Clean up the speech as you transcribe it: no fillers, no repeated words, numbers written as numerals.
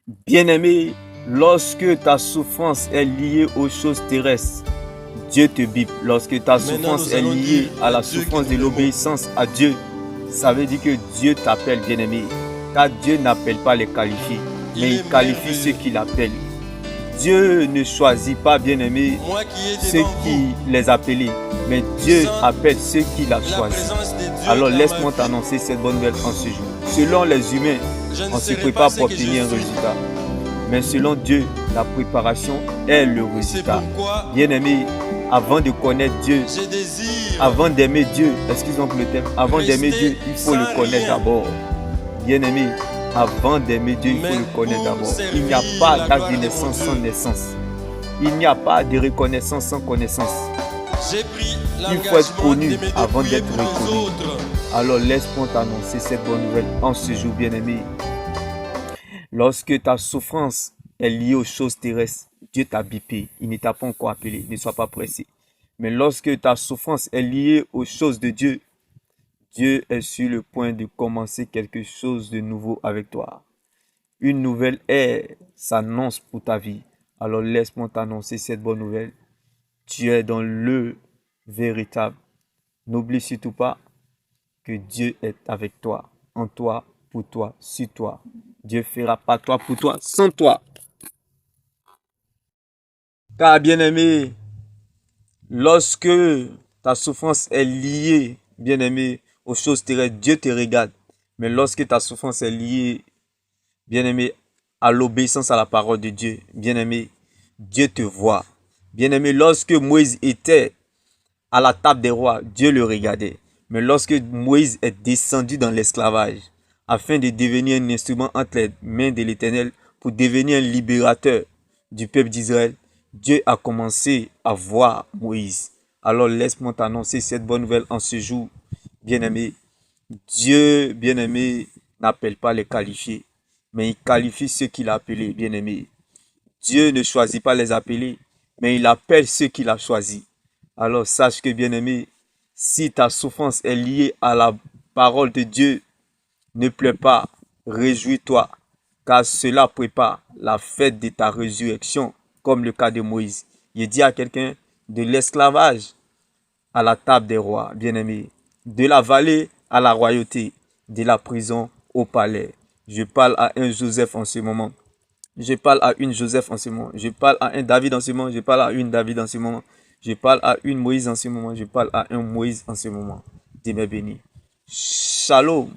Bien-aimé, lorsque ta souffrance est liée aux choses terrestres, Dieu te bipe. Lorsque ta souffrance est liée à la souffrance de l'obéissance à Dieu, ça veut dire que Dieu t'appelle bien-aimé. Car Dieu n'appelle pas les qualifiés, mais il qualifie ceux qu'il appelle. Dieu ne choisit pas, bien-aimé, ceux qui les appellent, mais Dieu appelle ceux qu'il a choisis. Alors laisse-moi t'annoncer cette bonne nouvelle en ce jour. Selon les humains, on se prépare pour obtenir un résultat. Mais selon Dieu, la préparation est le résultat. Bien-aimé, avant de connaître Dieu, avant d'aimer Dieu, excusez-moi pour le thème, avant d'aimer Dieu, il faut le connaître d'abord. Bien-aimé, avant d'aimer Dieu, il faut le connaître d'abord. Il n'y a pas d'acte de naissance sans naissance. Il n'y a pas de reconnaissance sans connaissance. Il faut être connu avant d'être reconnu. Alors laisse-moi t'annoncer cette bonne nouvelle en ce jour, bien-aimé. Lorsque ta souffrance est liée aux choses terrestres, Dieu t'a bipé. Il ne t'a pas encore appelé. Ne sois pas pressé. Mais lorsque ta souffrance est liée aux choses de Dieu, Dieu est sur le point de commencer quelque chose de nouveau avec toi. Une nouvelle ère s'annonce pour ta vie. Alors laisse-moi t'annoncer cette bonne nouvelle. Tu es dans le véritable. N'oublie surtout pas que Dieu est avec toi, en toi, pour toi, sur toi. Dieu fera pas toi pour toi, sans toi. Car bien-aimé, lorsque ta souffrance est liée, bien-aimé, aux choses terrestres, Dieu te regarde. Mais lorsque ta souffrance est liée, bien-aimé, à l'obéissance à la parole de Dieu, bien-aimé, Dieu te voit. Bien-aimé, lorsque Moïse était à la table des rois, Dieu le regardait. Mais lorsque Moïse est descendu dans l'esclavage, afin de devenir un instrument entre les mains de l'Éternel, pour devenir un libérateur du peuple d'Israël, Dieu a commencé à voir Moïse. Alors laisse-moi t'annoncer cette bonne nouvelle en ce jour, bien-aimé. Dieu, bien-aimé, n'appelle pas les qualifiés, mais il qualifie ceux qu'il a appelés, bien-aimé. Dieu ne choisit pas les appelés, mais il appelle ceux qu'il a choisis. Alors sache que, bien-aimé, si ta souffrance est liée à la parole de Dieu, ne pleure pas, réjouis-toi, car cela prépare la fête de ta résurrection, comme le cas de Moïse. Il dit à quelqu'un, de l'esclavage à la table des rois, bien-aimé, de la vallée à la royauté, de la prison au palais. Je parle à un Joseph en ce moment. Je parle à une Joseph en ce moment. Je parle à un David en ce moment. Je parle à une David en ce moment. Je parle à une Moïse en ce moment. Je parle à un Moïse en ce moment. Dieu m'est béni. Shalom.